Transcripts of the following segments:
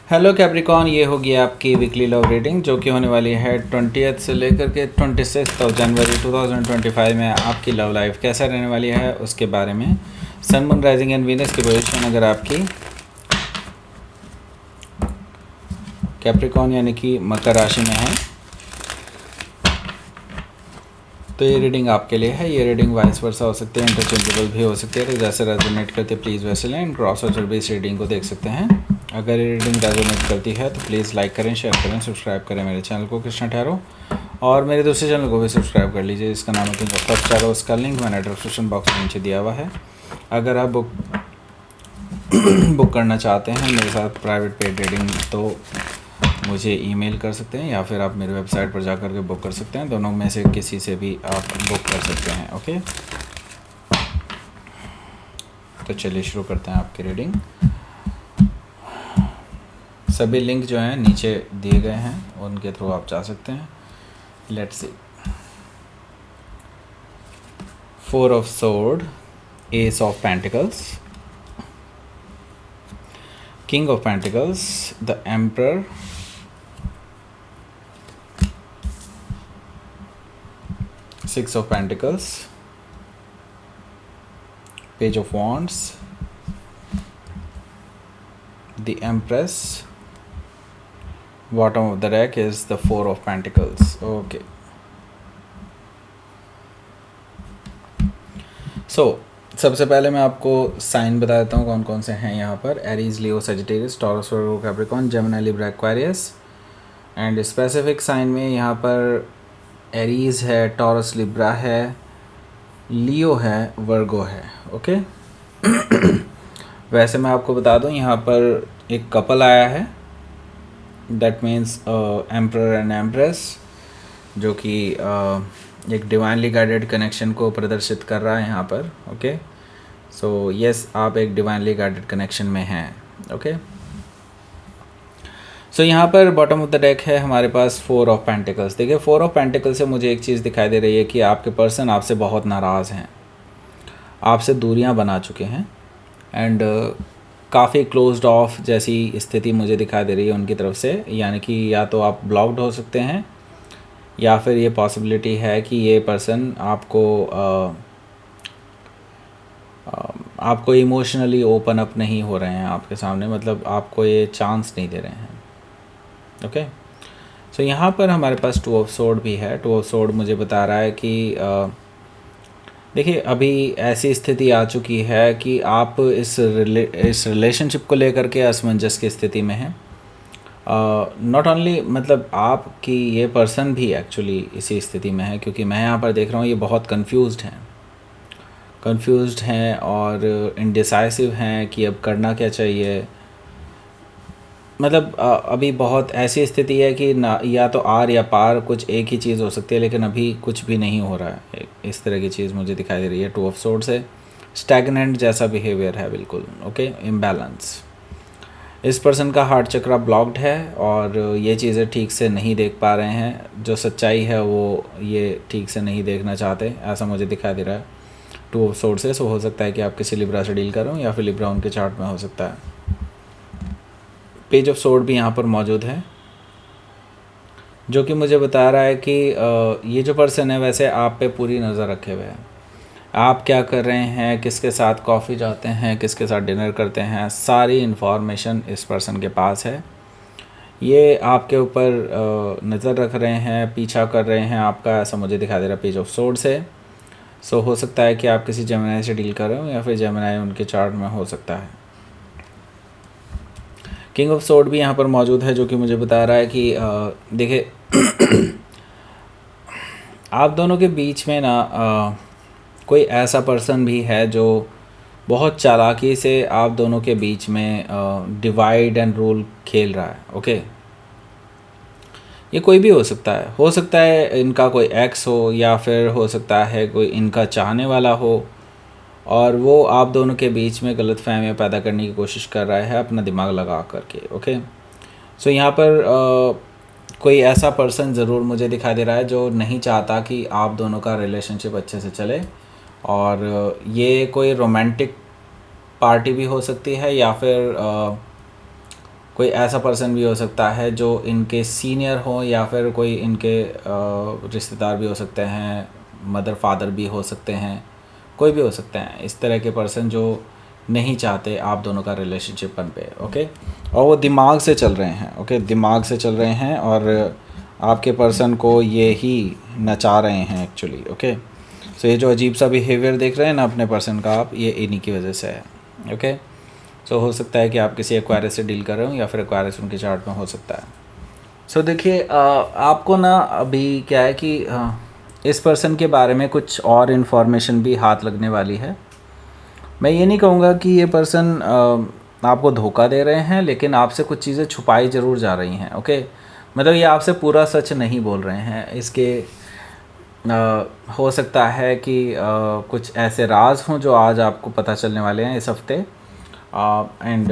Hello Capricorn, ये होगी आपकी वीकली लव रीडिंग जो कि होने वाली है 20th से लेकर के 26 जनवरी 2025 में। आपकी लव लाइफ कैसा रहने वाली है उसके बारे में। सन, मून, राइजिंग एंड वीनस की पोजीशन अगर आपकी कैप्रिकॉन यानी कि मकर राशि में है तो ये रीडिंग आपके लिए है। ये रीडिंग वाइस वर्सा हो सकती है, इंटरचेंजेबल भी हो सकती है, तो जैसे रेजोनेट करती है प्लीज़ वैसे लें। क्रॉस वॉचर भी इस रीडिंग को देख सकते हैं। अगर ये रीडिंग रेजोनेट करती है तो प्लीज़ लाइक करें, शेयर करें, सब्सक्राइब करें मेरे चैनल को कृष्णा ठहरो, और मेरे दूसरे चैनल को भी सब्सक्राइब कर लीजिए जिसका नाम है किंग ऑफ कप्स टैरो। उसका लिंक मैंने डिस्क्रिप्शन बॉक्स में नीचे दिया हुआ है। अगर आप बुक करना चाहते हैं मेरे साथ प्राइवेट पेड रीडिंग तो मुझे ईमेल कर सकते हैं या फिर आप मेरे वेबसाइट पर जाकर के बुक कर सकते हैं। दोनों में से किसी से भी आप बुक कर सकते हैं। ओके, तो चलिए शुरू करते हैं आपकी रीडिंग। सभी लिंक जो हैं नीचे दिए गए हैं, उनके थ्रू आप जा सकते हैं। Let's see. 4 of sword, S of pentacles, king of pentacles, the emperor, Six of Pentacles, Page of Wands, the Empress. Bottom of the deck is the Four of Pentacles. Okay. So सबसे पहले मैं आपको sign बता देता हूँ कौन कौन से हैं यहाँ पर। Aries, Leo, Sagittarius, Taurus, Virgo, Capricorn, Gemini, Libra, Aquarius. And specific sign में यहाँ पर एरीज है, टॉरस, लिब्रा है, लियो है, वर्गो है। ओके। वैसे मैं आपको बता दूं यहाँ पर एक कपल आया है, that means emperor and empress, जो कि एक डिवाइनली गाइडेड कनेक्शन को प्रदर्शित कर रहा है यहाँ पर। ओके, सो यस, आप एक डिवाइनली गाइडेड कनेक्शन में हैं। ओके, सो यहाँ पर बॉटम ऑफ द डेक है हमारे पास 4 ऑफ पेंटिकल्स। देखिए, 4 ऑफ पेंटिकल्स से मुझे एक चीज़ दिखाई दे रही है कि आपके पर्सन आपसे बहुत नाराज़ हैं, आपसे दूरियां बना चुके हैं, एंड काफ़ी क्लोज्ड ऑफ जैसी स्थिति मुझे दिखाई दे रही है उनकी तरफ से। यानी कि या तो आप ब्लॉक्ड हो सकते हैं या फिर ये पॉसिबिलिटी है कि ये पर्सन आपको इमोशनली ओपन अप नहीं हो रहे हैं आपके सामने, मतलब आपको ये चांस नहीं दे रहे हैं। ओके, सो यहाँ पर हमारे पास 2 ऑफ सोर्ड भी है। 2 ऑफ सोर्ड मुझे बता रहा है कि देखिए, अभी ऐसी स्थिति आ चुकी है कि आप इस रिलेशनशिप को लेकर के असमंजस की स्थिति में हैं। नॉट ओनली, मतलब आपकी ये पर्सन भी एक्चुअली इसी स्थिति में है, क्योंकि मैं यहाँ पर देख रहा हूँ ये बहुत कंफ्यूज्ड हैं और इंडिसाइसिव हैं कि अब करना क्या चाहिए। मतलब अभी बहुत ऐसी स्थिति है कि ना, या तो आर या पार, कुछ एक ही चीज़ हो सकती है, लेकिन अभी कुछ भी नहीं हो रहा है। इस तरह की चीज़ मुझे दिखाई दे रही है। 2 ऑफ सोर्ड से स्टैग्नेंट जैसा बिहेवियर है, बिल्कुल। Okay, imbalance. इस पर्सन का हार्ट चक्रा ब्लॉक्ड है और ये चीज़ें ठीक से नहीं देख पा रहे हैं। जो सच्चाई है वो ये ठीक से नहीं देखना चाहते, ऐसा मुझे दिखाई दे रहा है 2 ऑफ सोर्ड से। सो हो सकता है कि आप किसी लिब्रा से डील कर रहे हो या फिर लिब्रा उनके चार्ट में हो सकता है। पेज ऑफ सोर्ड भी यहाँ पर मौजूद है, जो कि मुझे बता रहा है कि ये जो पर्सन है वैसे आप पे पूरी नज़र रखे हुए हैं। आप क्या कर रहे हैं, किसके साथ कॉफ़ी जाते हैं, किसके साथ डिनर करते हैं, सारी इन्फॉर्मेशन इस पर्सन के पास है। ये आपके ऊपर नज़र रख रहे हैं, पीछा कर रहे हैं आपका, ऐसा मुझे दिखाई दे रहा है पेज ऑफ सोर्ड से। सो हो सकता है कि आप किसी जेमिनी से डील कर रहे हो या फिर जेमिनी उनके चार्ट में हो सकता है। किंग ऑफ सोर्ड भी यहाँ पर मौजूद है, जो कि मुझे बता रहा है कि देखिए आप दोनों के बीच में ना कोई ऐसा पर्सन भी है जो बहुत चालाकी से आप दोनों के बीच में डिवाइड एंड रूल खेल रहा है। ओके, ये कोई भी हो सकता है इनका कोई एक्स हो या फिर हो सकता है कोई इनका चाहने वाला हो, और वो आप दोनों के बीच में गलतफहमियां पैदा करने की कोशिश कर रहा है अपना दिमाग लगा करके। ओके, सो यहाँ पर कोई ऐसा पर्सन ज़रूर मुझे दिखाई दे रहा है जो नहीं चाहता कि आप दोनों का रिलेशनशिप अच्छे से चले, और ये कोई रोमांटिक पार्टी भी हो सकती है या फिर कोई ऐसा पर्सन भी हो सकता है जो इनके सीनियर हो, या फिर कोई इनके रिश्तेदार भी हो सकते हैं, मदर फादर भी हो सकते हैं, कोई भी हो सकते हैं इस तरह के पर्सन जो नहीं चाहते आप दोनों का रिलेशनशिप बन पे। ओके, और वो दिमाग से चल रहे हैं। ओके, दिमाग से चल रहे हैं और आपके पर्सन को ये ही नचा रहे हैं एक्चुअली। ओके, सो ये जो अजीब सा बिहेवियर देख रहे हैं ना अपने पर्सन का आप, ये इन्हीं की वजह से है। ओके, सो हो सकता है कि आप किसी एक्वायरस से डील कर रहे हो, या फिर एक्वायरस उनके चार्ट में हो सकता है। सो देखिए, आपको ना अभी क्या है कि इस पर्सन के बारे में कुछ और इन्फॉर्मेशन भी हाथ लगने वाली है। मैं ये नहीं कहूँगा कि ये पर्सन आपको धोखा दे रहे हैं, लेकिन आपसे कुछ चीज़ें छुपाई ज़रूर जा रही हैं। ओके, मतलब ये आपसे पूरा सच नहीं बोल रहे हैं। इसके हो सकता है कि कुछ ऐसे राज हों जो आज आपको पता चलने वाले हैं इस हफ्ते, एंड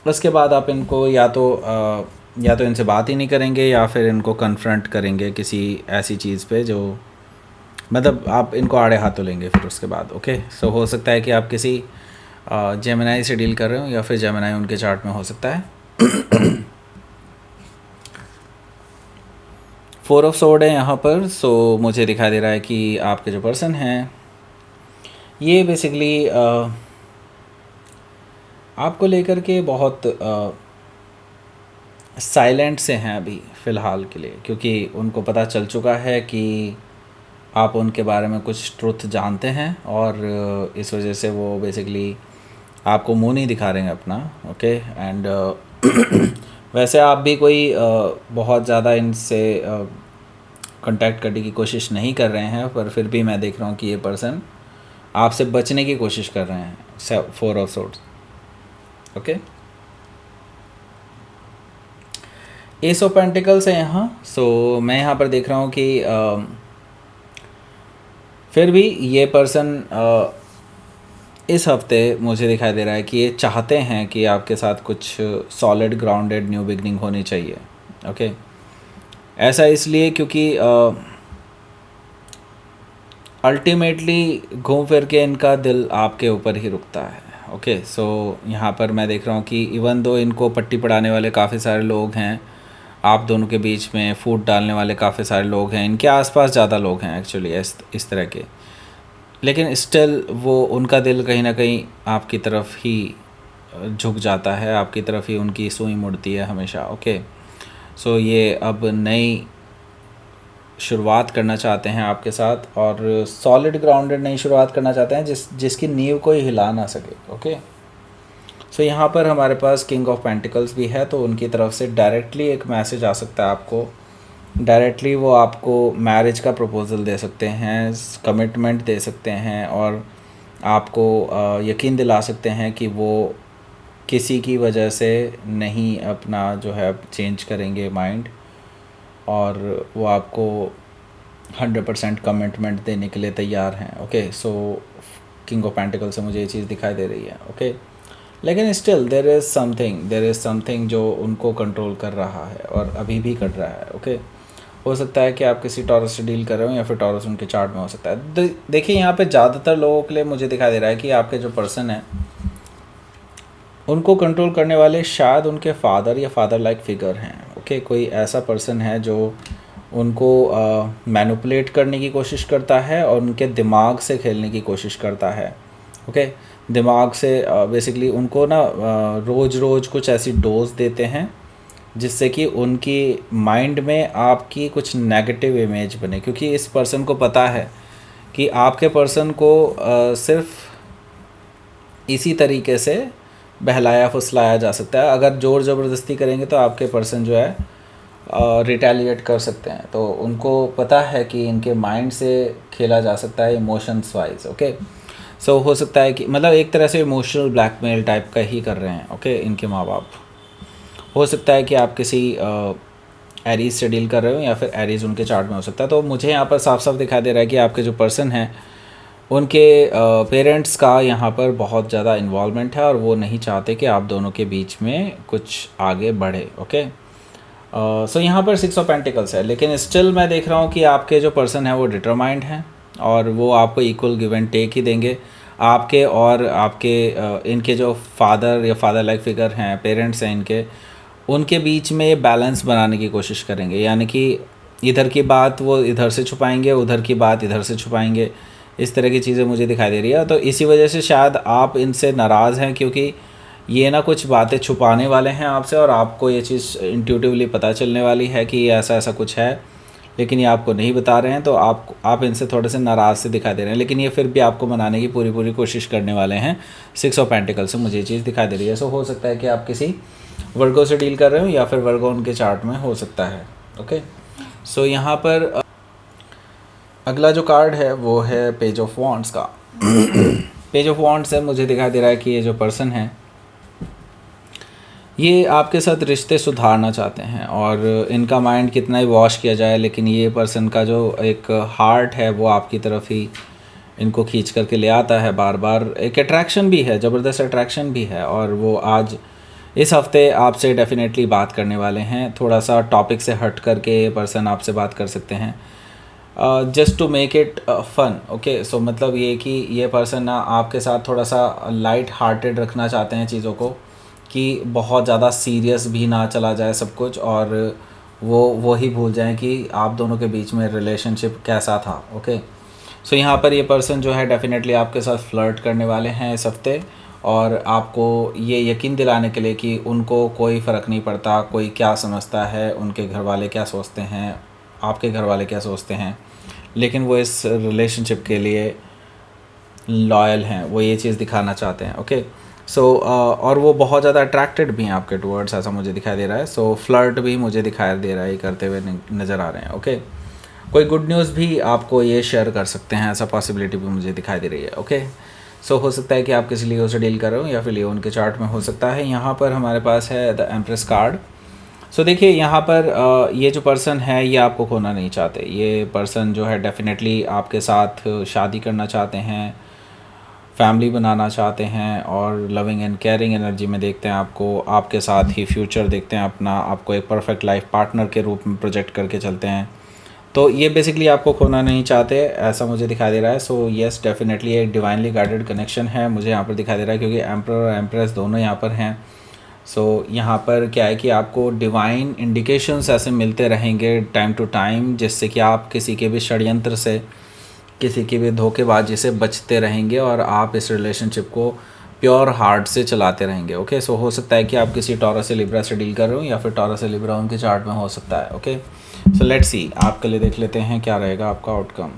उसके बाद आप इनको या तो इनसे बात ही नहीं करेंगे, या फिर इनको कन्फ्रंट करेंगे किसी ऐसी चीज़ पे जो मतलब आप इनको आड़े हाथों लेंगे फिर उसके बाद। ओके, सो हो सकता है कि आप किसी जेमिनाई से डील कर रहे हो, या फिर जेमिनाई उनके चार्ट में हो सकता है। 4 ऑफ सोर्ड है यहाँ पर। सो मुझे दिखाई दे रहा है कि आपके जो पर्सन हैं ये बेसिकली आपको लेकर के बहुत साइलेंट से हैं अभी फ़िलहाल के लिए, क्योंकि उनको पता चल चुका है कि आप उनके बारे में कुछ ट्रुथ जानते हैं, और इस वजह से वो बेसिकली आपको मुंह नहीं दिखा रहे हैं अपना। ओके, एंड वैसे आप भी कोई बहुत ज़्यादा इनसे कांटेक्ट करने की कोशिश नहीं कर रहे हैं, पर फिर भी मैं देख रहा हूँ कि ये पर्सन आपसे बचने की कोशिश कर रहे हैं। 4 of swords. Okay, S of pentacles है यहाँ। सो मैं यहाँ पर देख रहा हूँ कि फिर भी ये पर्सन इस हफ्ते मुझे दिखाई दे रहा है कि ये चाहते हैं कि आपके साथ कुछ सॉलिड ग्राउंडेड न्यू बिगनिंग होनी चाहिए। ओके, ऐसा इसलिए क्योंकि अल्टीमेटली घूम फिर के इनका दिल आपके ऊपर ही रुकता है। ओके, सो यहाँ पर मैं देख रहा हूँ कि इवन दो इनको पट्टी पढ़ाने वाले काफ़ी सारे लोग हैं, आप दोनों के बीच में फूट डालने वाले काफ़ी सारे लोग हैं, इनके आसपास ज़्यादा लोग हैं एक्चुअली इस तरह के, लेकिन स्टिल वो उनका दिल कहीं ना कहीं आपकी तरफ ही झुक जाता है, आपकी तरफ ही उनकी सुई मुड़ती है हमेशा। ओके, सो ये अब नई शुरुआत करना चाहते हैं आपके साथ, और सॉलिड ग्राउंडेड नई शुरुआत करना चाहते हैं जिसकी नींव कोई हिला ना सके। ओके, सो यहाँ पर हमारे पास किंग ऑफ पेंटिकल्स भी है, तो उनकी तरफ से डायरेक्टली एक मैसेज आ सकता है आपको। डायरेक्टली वो आपको मैरिज का प्रपोज़ल दे सकते हैं, कमिटमेंट दे सकते हैं, और आपको यकीन दिला सकते हैं कि वो किसी की वजह से नहीं अपना जो है चेंज करेंगे माइंड, और वो आपको 100% कमिटमेंट देने के लिए तैयार हैं। Okay, so king of pentacle से मुझे ये चीज़ दिखाई दे रही है। ओके, लेकिन स्टिल देर इज़ समथिंग जो उनको कंट्रोल कर रहा है, और अभी भी कर रहा है। ओके, हो सकता है कि आप किसी टॉरस से डील कर रहे हो, या फिर टॉरस उनके चार्ट में हो सकता है। देखिए, यहाँ पे ज़्यादातर लोगों के लिए मुझे दिखाई दे रहा है कि आपके जो पर्सन है उनको कंट्रोल करने वाले शायद उनके फादर या फादर लाइक फिगर हैं। ओके, कोई ऐसा पर्सन है जो उनको मैनिपुलेट करने की कोशिश करता है, और उनके दिमाग से खेलने की कोशिश करता है। ओके, दिमाग से बेसिकली उनको ना रोज़ रोज़ कुछ ऐसी डोज देते हैं जिससे कि उनकी माइंड में आपकी कुछ नेगेटिव इमेज बने, क्योंकि इस पर्सन को पता है कि आपके पर्सन को सिर्फ इसी तरीके से बहलाया फुसलाया जा सकता है। अगर ज़ोर ज़बरदस्ती करेंगे तो आपके पर्सन जो है रिटेलिएट कर सकते हैं, तो उनको पता है कि इनके माइंड से खेला जा सकता है इमोशंस वाइज। ओके, सो हो सकता है कि मतलब एक तरह से इमोशनल ब्लैकमेल टाइप का ही कर रहे हैं। ओके, इनके माँ बाप। हो सकता है कि आप किसी एरीज से डील कर रहे हो, या फिर एरीज उनके चार्ट में हो सकता है। तो मुझे यहाँ पर साफ साफ दिखाई दे रहा है कि आपके जो पर्सन हैं उनके पेरेंट्स का यहाँ पर बहुत ज़्यादा इन्वॉल्वमेंट है, और वो नहीं चाहते कि आप दोनों के बीच में कुछ आगे बढ़े। ओके, सो यहाँ पर 6 ऑफ पेंटिकल्स है, लेकिन स्टिल मैं देख रहा हूँ कि आपके जो पर्सन है वो डिटरमाइंड हैं, और वो आपको इक्वल गिव एंड टेक ही देंगे। आपके और आपके इनके जो फादर या फादर लाइक फिगर हैं, पेरेंट्स हैं इनके, उनके बीच में ये बैलेंस बनाने की कोशिश करेंगे। यानी कि इधर की बात वो इधर से छुपाएंगे, उधर की बात इधर से छुपाएंगे। इस तरह की चीज़ें मुझे दिखाई दे रही है। तो इसी वजह से शायद आप इनसे नाराज़ हैं, क्योंकि ये ना कुछ बातें छुपाने वाले हैं आपसे, और आपको ये चीज़ इंट्यूटिवली पता चलने वाली है कि ऐसा ऐसा कुछ है, लेकिन ये आपको नहीं बता रहे हैं। तो आप इनसे थोड़े से नाराज़ से दिखाई दे रहे हैं, लेकिन ये फिर भी आपको मनाने की पूरी पूरी कोशिश करने वाले हैं। 6 ऑफ पेंटिकल से मुझे ये चीज़ दिखाई दे रही है। सो हो सकता है कि आप किसी वर्गो से डील कर रहे हो, या फिर वर्गो उनके चार्ट में हो सकता है। ओके, सो यहाँ पर अगला जो कार्ड है वो है पेज ऑफ वॉन्ड्स का। पेज ऑफ वॉन्ड्स है, मुझे दिखाई दे रहा है कि ये जो पर्सन है ये आपके साथ रिश्ते सुधारना चाहते हैं, और इनका माइंड कितना ही वॉश किया जाए, लेकिन ये पर्सन का जो एक हार्ट है वो आपकी तरफ ही इनको खींच करके ले आता है बार बार। एक अट्रैक्शन भी है, ज़बरदस्त अट्रैक्शन भी है, और वो आज इस हफ्ते आपसे डेफिनेटली बात करने वाले हैं। थोड़ा सा टॉपिक से हट करके ये पर्सन आपसे बात कर सकते हैं, just to make it fun. Okay, so मतलब ये कि ये पर्सन ना आपके साथ थोड़ा सा लाइट हार्टेड रखना चाहते हैं चीज़ों को, कि बहुत ज़्यादा सीरियस भी ना चला जाए सब कुछ, और वो ही भूल जाएं कि आप दोनों के बीच में रिलेशनशिप कैसा था। ओके, सो यहाँ पर ये पर्सन जो है डेफिनेटली आपके साथ फ्लर्ट करने वाले हैं इस हफ्ते, और आपको ये यकीन दिलाने के लिए कि उनको कोई फ़र्क नहीं पड़ता कोई क्या समझता है, उनके घर वाले क्या सोचते हैं, आपके घर वाले क्या सोचते हैं, लेकिन वो इस रिलेशनशिप के लिए लॉयल हैं, वो ये चीज़ दिखाना चाहते हैं। ओके, सो और वो बहुत ज़्यादा अट्रैक्टेड भी हैं आपके टुवर्ड्स, ऐसा मुझे दिखाई दे रहा है। सो फ्लर्ट भी मुझे दिखाई दे रहा है, ये करते हुए नज़र आ रहे हैं। ओके, कोई गुड न्यूज़ भी आपको ये शेयर कर सकते हैं, ऐसा पॉसिबिलिटी भी मुझे दिखाई दे रही है। ओके, सो हो सकता है कि आप किसी लियो से डील कर रहे हो, या फिर लियो उनके चार्ट में हो सकता है। यहाँ पर हमारे पास है द एम्प्रेस कार्ड। सो देखिए यहाँ पर ये जो पर्सन है ये आपको खोना नहीं चाहते। ये पर्सन जो है डेफिनेटली आपके साथ शादी करना चाहते हैं, फैमिली बनाना चाहते हैं, और लविंग एंड केयरिंग एनर्जी में देखते हैं आपको, आपके साथ ही फ्यूचर देखते हैं अपना, आपको एक परफेक्ट लाइफ पार्टनर के रूप में प्रोजेक्ट करके चलते हैं। तो ये बेसिकली आपको खोना नहीं चाहते, ऐसा मुझे दिखाई दे रहा है। सो येस, डेफिनेटली एक डिवाइनली गाइडेड कनेक्शन है मुझे यहाँ पर दिखाई दे रहा है, क्योंकि एम्परर और एम्प्रेस दोनों यहाँ पर हैं। सो यहाँ पर क्या है कि आपको डिवाइन इंडिकेशंस ऐसे मिलते रहेंगे टाइम टू टाइम, जिससे कि आप किसी के भी षड्यंत्र से, किसी की भी धोखेबाजी से बचते रहेंगे, और आप इस रिलेशनशिप को प्योर हार्ट से चलाते रहेंगे। ओके, सो हो सकता है कि आप किसी टॉरस से लिब्रा से डील कर रहे हो, या फिर टॉरस से लिब्रा उनके चार्ट में हो सकता है। ओके, सो लेट्स सी, आपके लिए देख लेते हैं क्या रहेगा आपका outcome.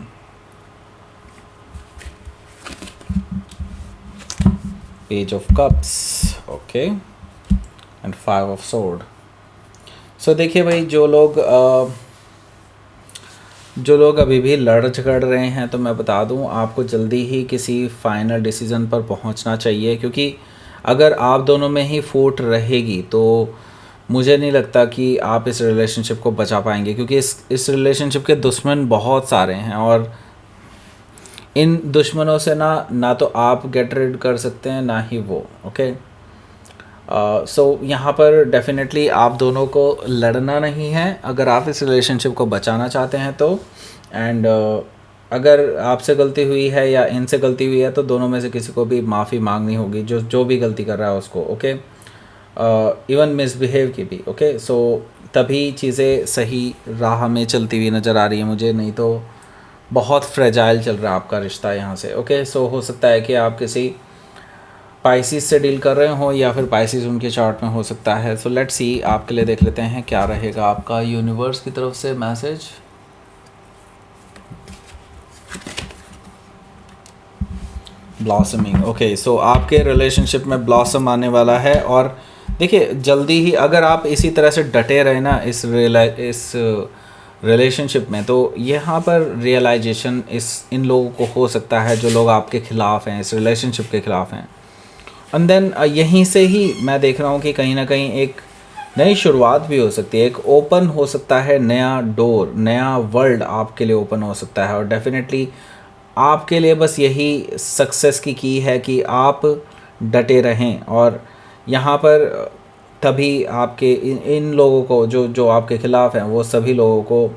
Page of cups, okay, and 5 of sword. So देखिए भाई, जो लोग अभी भी लड़ झगड़ रहे हैं, तो मैं बता दूं आपको जल्दी ही किसी फाइनल डिसीज़न पर पहुंचना चाहिए, क्योंकि अगर आप दोनों में ही फूट रहेगी तो मुझे नहीं लगता कि आप इस रिलेशनशिप को बचा पाएंगे, क्योंकि इस रिलेशनशिप के दुश्मन बहुत सारे हैं, और इन दुश्मनों से ना तो आप गेट रिड कर सकते हैं, ना ही वो। ओके, सो यहाँ पर डेफिनेटली आप दोनों को लड़ना नहीं है अगर आप इस रिलेशनशिप को बचाना चाहते हैं तो। एंड अगर आपसे गलती हुई है या इनसे गलती हुई है, तो दोनों में से किसी को भी माफ़ी मांगनी होगी, जो भी गलती कर रहा है उसको। ओके, इवन मिसबिहेव की भी। ओके, सो तभी चीज़ें सही राह में चलती हुई नज़र आ रही है मुझे, नहीं तो बहुत फ्रेजाइल चल रहा है आपका रिश्ता यहाँ से। ओके, सो हो सकता है कि आप किसी पाइसिस से डील कर रहे हो, या फिर पाइसिस उनके चार्ट में हो सकता है। सो लेट्स सी, आपके लिए देख लेते हैं क्या रहेगा आपका यूनिवर्स की तरफ से मैसेज। ब्लॉसमिंग, ओके, सो आपके रिलेशनशिप में ब्लॉसम आने वाला है, और देखिए जल्दी ही अगर आप इसी तरह से डटे रहे ना इस रिलेशनशिप में, तो यहाँ पर रियलाइजेशन इन लोगों को हो सकता है जो लोग आपके ख़िलाफ़ हैं, इस रिलेशनशिप के ख़िलाफ़ हैं। एंड देन यहीं से ही मैं देख रहा हूँ कि कहीं ना कहीं एक नई शुरुआत भी हो सकती है, एक ओपन हो सकता है नया डोर, नया वर्ल्ड आपके लिए ओपन हो सकता है। और डेफिनेटली आपके लिए बस यही सक्सेस की है कि आप डटे रहें, और यहाँ पर तभी आपके इन लोगों को जो आपके ख़िलाफ़ हैं, वो सभी लोगों को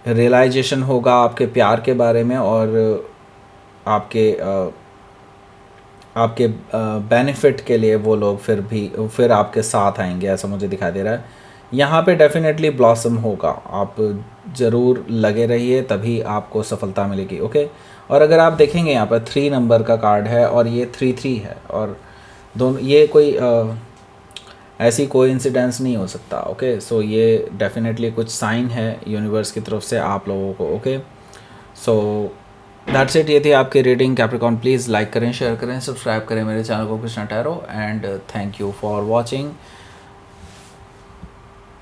रियलाइजेशन होगा आपके प्यार के बारे में, और आपके आपके बेनिफिट के लिए वो लोग फिर आपके साथ आएंगे, ऐसा मुझे दिखाई दे रहा है। यहाँ पे डेफिनेटली ब्लॉसम होगा, आप ज़रूर लगे रहिए, तभी आपको सफलता मिलेगी। ओके, और अगर आप देखेंगे यहाँ पर 3 नंबर का कार्ड है और ये 3-3 है, और दोनों ये कोई ऐसी कोई इंसिडेंस नहीं हो सकता। ओके, सो ये डेफिनेटली कुछ साइन है यूनिवर्स की तरफ से आप लोगों को। ओके, सो दैट्स इट, ये थी आपकी रीडिंग कैप्रिकॉर्न। प्लीज़ लाइक करें, शेयर करें, सब्सक्राइब करें मेरे चैनल को Krishna tarot, and thank you for watching.